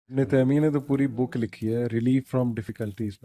ابن تیمیہ نے تو پوری بک لکھی ہے ریلیف فرام ڈیفیکلٹیز،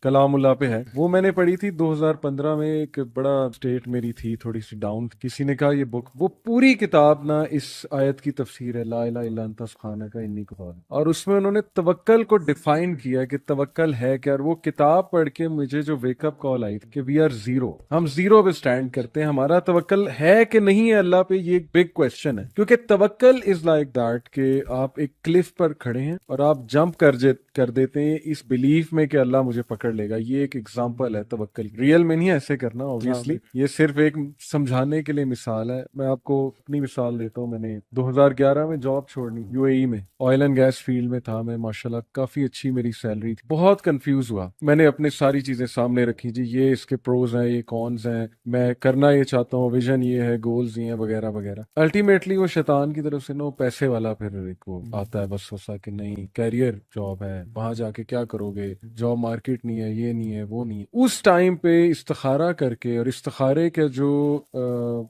کلام اللہ پہ ہے، وہ میں نے پڑھی تھی 2015 میں. ایک بڑا اسٹیٹ میری تھی تھوڑی سی ڈاؤن، کسی نے کہا یہ بک، وہ پوری کتاب نا اس آیت کی تفسیر ہے لا الہ الا انت سبحانک انی کنت، اور اس میں انہوں نے توکل کو ڈیفائن کیا کہ توکل ہے کیا. اور وہ کتاب پڑھ کے مجھے جو ویک اپ کال آئی تھی کہ وی آر زیرو، ہم زیرو پہ اسٹینڈ کرتے ہیں، ہمارا توکل ہے کہ نہیں ہے اللہ پہ، یہ ایک بگ کوشچن ہے. کیونکہ توکل از لائک دیٹ کہ آپ ایک کلف پر کھڑے ہیں اور آپ جمپ کر دیتے ہیں اس بلیف میں کہ اللہ مجھے پکڑ لے گا. یہ ایک ایگزامپل ہے توکل، ریئل میں نہیں ہے ایسے کرنا obviously، یہ صرف ایک سمجھانے کے لیے مثال ہے. میں آپ کو اپنی مثال دیتا ہوں. میں نے 2011 میں جاب چھوڑنی UAE میں، آئل اینڈ گیس فیلڈ میں تھا میں، ماشاءاللہ کافی اچھی میری سیلری تھی. بہت کنفیوز ہوا، میں نے اپنے ساری چیزیں سامنے رکھی، جی یہ اس کے پروز ہیں، یہ کونز ہیں، میں کرنا یہ چاہتا ہوں، ویژن یہ ہے، گولز یہ ہیں، وغیرہ وغیرہ. الٹیمیٹلی وہ شیطان کی طرف سے نا پیسے والا پھر ایک وہ آتا ہے بس وسا کہ نہیں کیریئر جاب ہے، وہاں جا کے کیا کرو گے، جاب مارکیٹ نہیں ہے، یہ نہیں ہے، وہ نہیں ہے. اس ٹائم پہ استخارہ کر کے، اور استخارے کا جو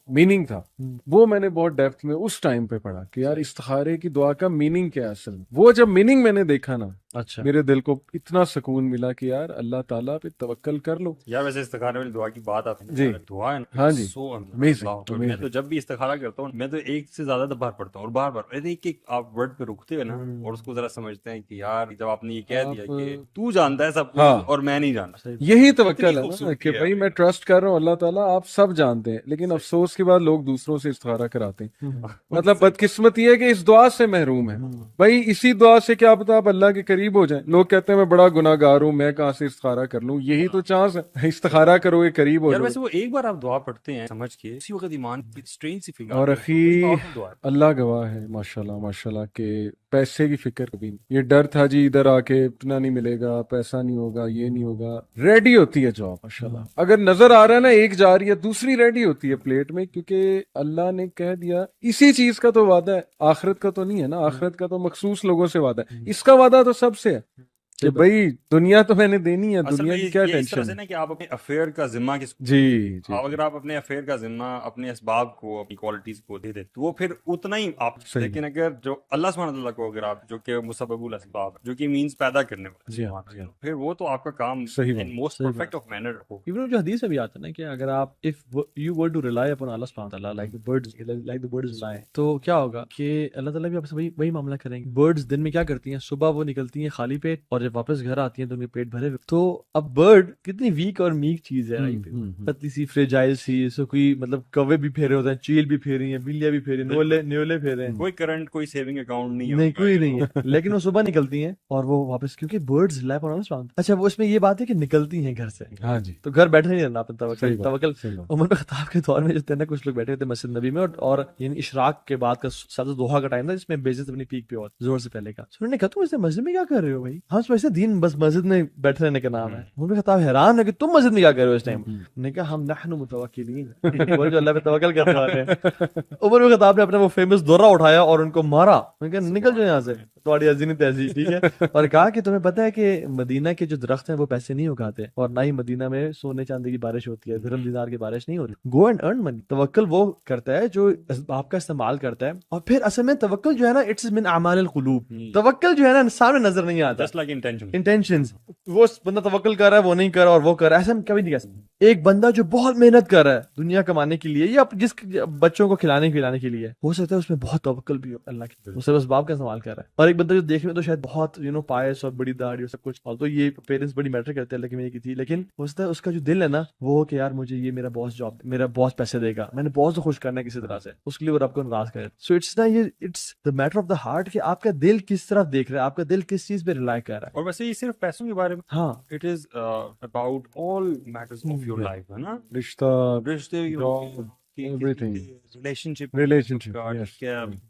میننگ تھا وہ میں نے بہت ڈیپتھ میں اس ٹائم پہ پڑھا کہ یار استخارے کی دعا کا میننگ کیا ہے اصل میں. وہ جب میننگ میں نے دیکھا نا، اچھا میرے دل کو اتنا سکون ملا کہ یار اللہ تعالیٰ پہ توکل کر لو. یار ویسے استخارے والی دعا کی بات آتی ہے، جی دعا ہے نا، ہاں جی، سو amazing، میں تو جب بھی استخارہ کرتا ہوں میں تو ایک سے زیادہ بار پڑھتا ہوں، اور بار بار ایک ایک آپ ورڈ پہ رکتے ہوئے نا اور اس کو ذرا سمجھتے ہیں کہ یار جب آپ نے یہ کہہ دیا کہ تو جانتا ہے سب کچھ اور میں نہیں جانتا، یہی توکل ہے نا کہ بھائی میں ٹرسٹ کر رہا ہوں اللہ تعالیٰ آپ سب جانتے ہیں. لیکن افسوس کے بعد لوگ دوسروں سے استخارہ کراتے ہیں. مطلب بدقسمتی ہے کہ اس دعا سے محروم ہے. بھائی اسی دعا سے کیا پتا آپ اللہ کے قریب ہو جائیں. لوگ کہتے ہیں میں بڑا گناہ گار ہوں، میں کہاں سے استخارہ کر لوں. یہی تو چانس ہے، استخارہ کرو گے قریب ہو یار جاؤ. ویسے وہ ایک بار آپ دعا پڑھتے ہیں سمجھ کے اسی وقت ایمان کی اسٹرینج سی فکر اور آتی ہے، اخی powerful دعا ہے۔ اللہ گواہ ہے ماشاءاللہ ماشاءاللہ کہ پیسے کی فکر کبھی نہیں. یہ ڈر تھا جی ادھر آ کے اتنا نہیں ملے گا، پیسہ نہیں ہوگا، یہ نہیں ہوگا. ریڈی ہوتی ہے جاب ماشاءاللہ، اگر نظر آ رہا ہے نا ایک جا رہی ہے دوسری ریڈی ہوتی ہے پلیٹ میں، کیونکہ اللہ نے کہہ دیا اسی چیز کا تو وعدہ ہے، آخرت کا تو نہیں ہے نا. آخرت کا تو مخصوص لوگوں سے وعدہ ہے، اس کا وعدہ تو سب سے ہے کہ بھائی دنیا تو میں نے دینی ہے، اصل دنیا میں کی کیا یہ اس طرح ٹینشن سے ہے. نا کہ آپ اپنے افیئر کا ذمہ کس کو، جی جی اگر آپ اپنے افیئر کا ذمہ اپنے اسباب کو، اپنی کوالٹیز کو دے دیں تو وہ پھر اتنا ہی آپ. لیکن اگر جو اللہ سبحانہ تعالیٰ کو اگر آپ جو کہ مسبب الاسباب جو کہ مینز پیدا کرنے والے، جی ہاں جی ہاں پھر وہ تو آپ کا کام in most perfect of manner ہو. ایون جو حدیث میں بھی آتا ہے نا کہ اگر آپ if you were to rely upon Allah subhanahu wa ta'ala like the birds rely، تو کیا ہوگا کہ اللہ تعالیٰ بھی آپ سے وہی معاملہ کریں گے. برڈز دن میں کیا کرتی ہیں، صبح وہ نکلتی ہیں خالی پیٹ اور جب واپس گھر آتی ہیں تو ان کے پیٹ بھرے ہوئے. تو اب برڈ کتنی ویک اور میک چیز ہے، پتلی سی فریجائل سی، اس کو کوئی مطلب کوے بھی پھیرے ہوتے ہیں، چیل بھی پھیری ہیں، بلیاں بھی پھیری، نیولے پھیرے ہیں، کوئی کرنٹ کوئی سیونگ اکاؤنٹ نہیں کوئی نہیں ہے. لیکن وہ صبح نکلتی ہیں اور وہ واپس، کیونکہ برڈز ریلائی اپون اللہ سبحانہ. اچھا وہ اس میں یہ بات ہے کہ نکلتی ہیں گھر سے، ہاں جی تو گھر بیٹھے نہیں رہنا اپنے توکل. صحیح عمر بن خطاب کے دور میں جو تھے نا کچھ لوگ بیٹھے ہوتے مسجد نبی میں اور یعنی اشراق کے بعد کا ساتھ دوحہ کا ٹائم تھا جس میں بیزت اپنی پیک پہ اور زور سے پہلے کا. انہوں نے کہا تم اس مسجد میں کیا کر رہے ہو بھائی، ہم ویسے دین بس مسجد میں بیٹھے رہنے کا نام ہے. عمر بن خطاب حیران ہے کہ تم مسجد میں کیا کر رہے ہو اس ٹائم. نے کہا ہم نحن متوکلین، وہ جو اللہ پہ توکل کرنے والے ہیں. عمر بن خطاب نے اپنا وہ فیمس دورہ اٹھایا اور ان کو مارا. انہوں نے کہا نکل جو یہاں سے، تمہاری عزی نہیں تیزی، ٹھیک ہے. اور کہا کہ تمہیں پتہ ہے کہ مدینہ کے جو درخت ہیں وہ پیسے نہیں اگاتے اور نہ ہی مدینہ میں سونے چاندی کی بارش ہوتی ہے، درہم دینار کی بارش نہیں ہوتی. گو اینڈ ارن منی. توکل وہ کرتا ہے جو آپ کا استعمال کرتا ہے. اور پھر اصل میں توکل جو ہے نا اٹس من اعمال القلوب. توکل جو ہے نا سامنے نظر نہیں آتا، جسٹ لائک انٹینشنز. وہ بندہ توکل کر رہا ہے وہ نہیں کر رہا اور وہ کر رہا ہے، ایسا ہم کبھی نہیں کہہ سکتے. ایک بندہ جو بہت محنت کر رہا ہے دنیا کمانے کے لیے یا جس بچوں کو کھلانے پلانے کے لیے، ہو سکتا ہے اس میں بہت توکل بھی ہو اللہ کی، وہ صرف اسباب کا استعمال کر رہا ہے. اور ایک بندہ جو دیکھنے میں تو شاید بہت پائس اور بڑی داڑھی اور سب کچھ، اور تو یہ پیرنٹس بڑی میٹر کرتے ہیں اللہ کی میری کی تھی، لیکن ہو سکتا ہے اس کا جو دل ہے نا وہ کہ یار مجھے یہ میرا باس جاب، میرا باس پیسے دے گا، میں نے باس کو خوش کرنا ہے کسی طرح سے، اس کے لیے وہ رب کو ناراض کرے. سو اٹس نا یہ it's the matter of the heart کہ آپ کا دل کس طرف دیکھ رہا ہے، آپ کا دل کس چیز پہ ریلائی کر رہا ہے. اور ویسے یہ صرف پیسوں کے بارے میں، ہاں it is about all matters of your life, ہے نا، رشتہ ریلیشن شپ، ریلیشنشپ،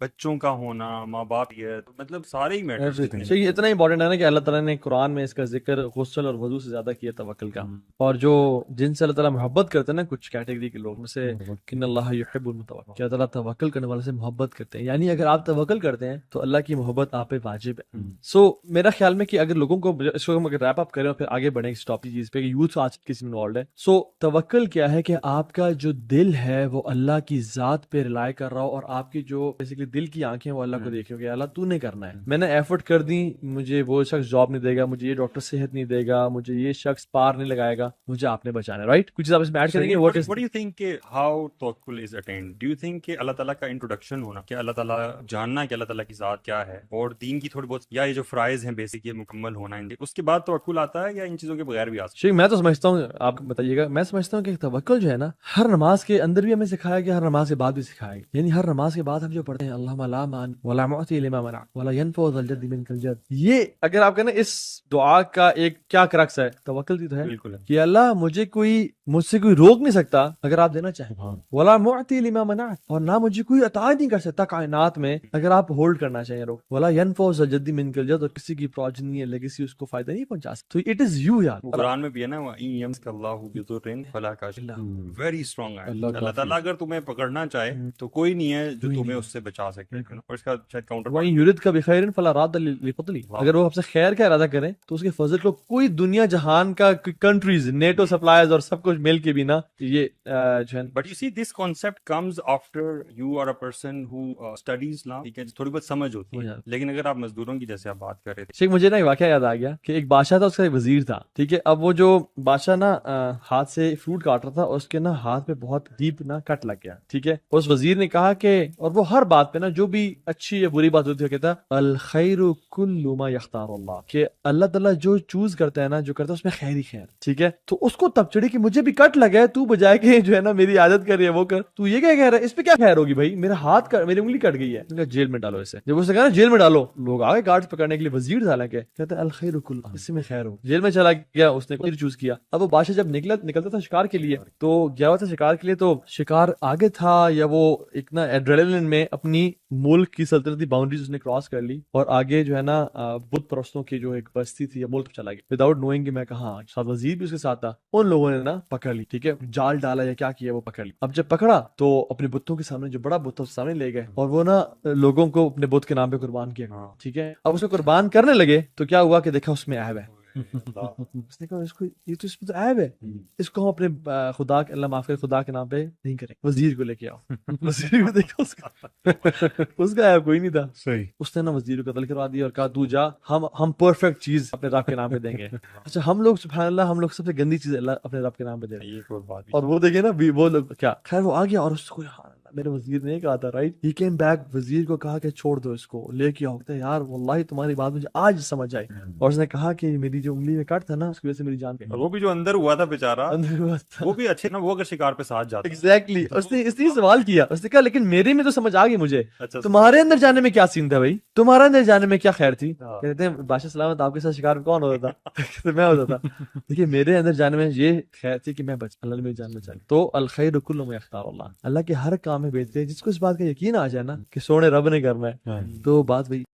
بچوں کا ہونا، ماں باپ، یہ مطلب سارے ہی میٹر. تو یہ اتنا امپورٹنٹ ہے نا کہ اللہ تعالیٰ نے قرآن میں اس کا ذکر غسل اور وضو سے زیادہ کیا توکل کا. اور جو جن سے اللہ تعالیٰ محبت کرتے ہیں نا کچھ کیٹیگری کے لوگ میں سے، ان اللہ یحب المتوکل، کہ اللہ تعالیٰ توکل کرنے والے سے محبت کرتے ہیں. یعنی اگر آپ توکل کرتے ہیں تو اللہ کی محبت آپ پہ واجب ہے. سو میرا خیال میں کہ اگر لوگوں کو اس کو ہم اگر ریپ اپ کریں اور پھر آگے بڑھیں اس ٹاپک چیز پہ کہ یوتھ آج کسی انوالوڈ ہے. سو توکل کیا ہے کہ آپ کا جو دل ہے وہ وہ اللہ کی ذات پہ ریلائی کر رہا ہو اور آپ کی جو بیسیکلی دل کی آنکھیں وہ اللہ کو دیکھیں کہ اللہ تو نے کرنا ہے. میں نے ایفرٹ کر دی, مجھے وہ شخص جاب نہیں دے گا, مجھے یہ ڈاکٹر صحت نہیں دے گا, مجھے یہ شخص پار نہیں لگائے گا, مجھے آپ نے بچانا ہے. رائٹ, کچھ چیز آپ اس میں ایڈ کریں گے. What do you think کہ how توکل is attained? Do you think کہ اللہ تعالیٰ کا انٹروڈکشن ہونا, کہ اللہ تعالیٰ جاننا کہ اللہ تعالیٰ کی ذات کیا ہے اور دین کی تھوڑی بہت یا یہ جو فرائض ہیں بیسک یہ مکمل ہونا ہے, اس کے بعد توکل آتا ہے یا ان چیزوں کے بغیر بھی آ سکتا شیخ میں تو سمجھتا ہوں, آپ بتائیے گا, میں سمجھتا ہوں کہ توکل جو ہے نا ہر نماز کے اندر بھی ہمیں سکھایا گیا, ہر نماز کے بعد بھی سکھایا گیا. یعنی ہر نماز کے بعد ہم جو پڑھتے ہیں اللہم لا مانع ولا معطی لما منع ولا ينفع ذا الجد منک الجد, یہ اگر آپ کہنا اس دعا کا ایک کیا کرکس ہے, توکل بھی تو ہے بالکل ہے کہ اللہ مجھ سے کوئی روک نہیں سکتا اگر آپ دینا چاہیں, ولا معطی لما منع, اور نہ مجھے کوئی عطا نہیں کر سکتا کائنات میں اگر آپ ہولڈ کرنا چاہیں روک, ولا ينفع ذا الجد منک الجد, اور کسی کی پروجنی لیگیسی اس کو فائدہ نہیں پہنچا سکتی. تو اٹ از یو یار, قرآن میں بھی ہے نا وَإِن يَمْسَسْكَ اللَّهُ بِضُرٍّ فَلَا كَاشِفَ لَهُ, ویری اسٹرانگ ہے. اللہ تعالیٰ اگر تمہیں پکڑنا چاہے تو کوئی نہیں ہے جو تمہیں اس سے بچا سکے. اور اس کا شاید کاؤنٹر وَإِن يُرِدْكَ بِخَيْرٍ فَلَا رَادَّ لِفَضْلِهِ, اگر وہ آپ سے خیر کا ارادہ کریں تو اس کے فضل کو کوئی دنیا جہان کا کنٹریز نیٹو سپلائرز اور سب کچھ مل کے بھی نا یہ جو ہے. But you see this concept comes after you are a person who studies نا, ٹھیک ہے, تھوڑی بہت سمجھ ہوتی ہے. لیکن اگر آپ مزدوروں کی جیسے آپ بات کر رہے تھے شیخ, مجھے نا ایک واقعہ یاد آ گیا کہ ایک بادشاہ تھا, اس کا ایک وزیر تھا, ٹھیک ہے. اب وہ جو بادشاہ نا ہاتھ سے فروٹ کاٹ رہا تھا اور اس کے نا ہاتھ پہ بہت ڈیپ نا کٹ لگ گیا, ٹھیک ہے. اس وزیر نے کہا کہ, اور وہ ہر بات پہ نا جو بھی اچھی یا بری بات ہوتی ہے کہتا الخیر کل ما یختار اللہ, کہ اللہ تعالیٰ جو چوز کرتا ہے نا, جو کرتا ہے اس میں خیر ہی خیر, ٹھیک ہے. تو اس کو تب چڑھی کہ مجھے بھی کٹ لگا ہے, تو بجائے کہ جو ہے نا میری عادت کر رہی ہے وہ کر, تو یہ کیا کہہ رہا ہے, اس پہ کیا خیر ہوگی بھائی, میرا ہاتھ میری انگلی کٹ گئی ہے, جیل میں ڈالو اسے. جب اس نے کہا جیل میں ڈالو, لوگ آگے گارڈ پکڑنے کے لیے, وزیر ڈالا کہ کہتا ہے الخیر کل, اس میں خیر ہو. جیل میں چلا گیا, اس نے خیر چوز کیا. اب وہ بادشاہ جب نکلتا تھا شکار کے لیے, تو گیا ہوا تھا شکار کے لیے, تو شکار آگے تھا یا وہ ایک نا ایڈرینلن میں اپنی ملک کی سلطنتی باؤنڈریز اس نے کراس کر لی اور آگے جو ہے نا بت پرستوں کی جو ایک بستی تھی یا ملک چلا گیا وداؤٹ نوئنگ کہ میں کہاں. ساتھ وزیر بھی اس کے ساتھ تھا. ان لوگوں نے نا پکڑ لی, ٹھیک ہے, جال ڈالا یا کیا کیا وہ پکڑ لی. اب جب پکڑا تو اپنے بتوں کے سامنے, جو بڑا بت تھا اس سامنے لے گئے اور وہ نا لوگوں کو اپنے بت کے نام پہ قربان کیا, ٹھیک ہے. اب اس کو قربان کرنے لگے تو کیا ہوا کہ دیکھا اس میں عیب ہے. اس نے کہا اس کو یہ تو اس میں تو عیب ہے, اس کو ہم اپنے خدا کے, اللہ معاف کرے, خدا کے نام پہ نہیں کریں. وزیر کو لے کے آؤ. وزیر کو دیکھا اس کا عیب کوئی نہیں تھا. صحیح, اس نے نا وزیر کو قتل کروا دیا اور کہا تو جا, ہم پرفیکٹ چیز اپنے رب کے نام پہ دیں گے. اچھا, ہم لوگ سبحان اللہ, ہم لوگ سب سے گندی چیز اللہ اپنے رب کے نام پہ دے رہے ہیں. اور وہ دیکھیں نا وہ لوگ کیا, خیر وہ آ گیا اور اس کو میرے وزیر نے کہا تھا, رائٹ, ہی کیم بیک, وزیر کو کہا کہ چھوڑ دو اس کو, لے کے آؤ. یار واللہ تمہاری بات مجھے آج سمجھ آئی. اور اس نے کہا کہ میری جو انگلی میں کٹ تھا نا اس کی وجہ سے میری جان گئی. وہ بھی جو اندر ہوا تھا بیچارہ, وہ بھی اچھے نا, وہ اگر شکار پہ ساتھ جاتا. ایگزیکٹلی, اس نے سوال کیا, اس نے کہا لیکن میرے میں تو سمجھ آ گئی مجھے, تمہارے اندر جانے میں کیا سین تھا بھائی, تمہارے اندر جانے میں کیا خیر تھی. کہتے ہیں بادشاہ سلامت آپ کے ساتھ شکار میں کون ہوتا تھا. میں ہوتا تھا. دیکھیے میرے اندر جانے میں یہ خیر تھی کہ میں بچ, اللہ نے میری جان بچائی. تو الخیر کل ما یختار اللہ, اللہ کے ہر کام میں بہتری ہے. جس کو اس بات کا یقین آ جائے نا کہ سونے رب نے کرنا ہے, تو بات وہی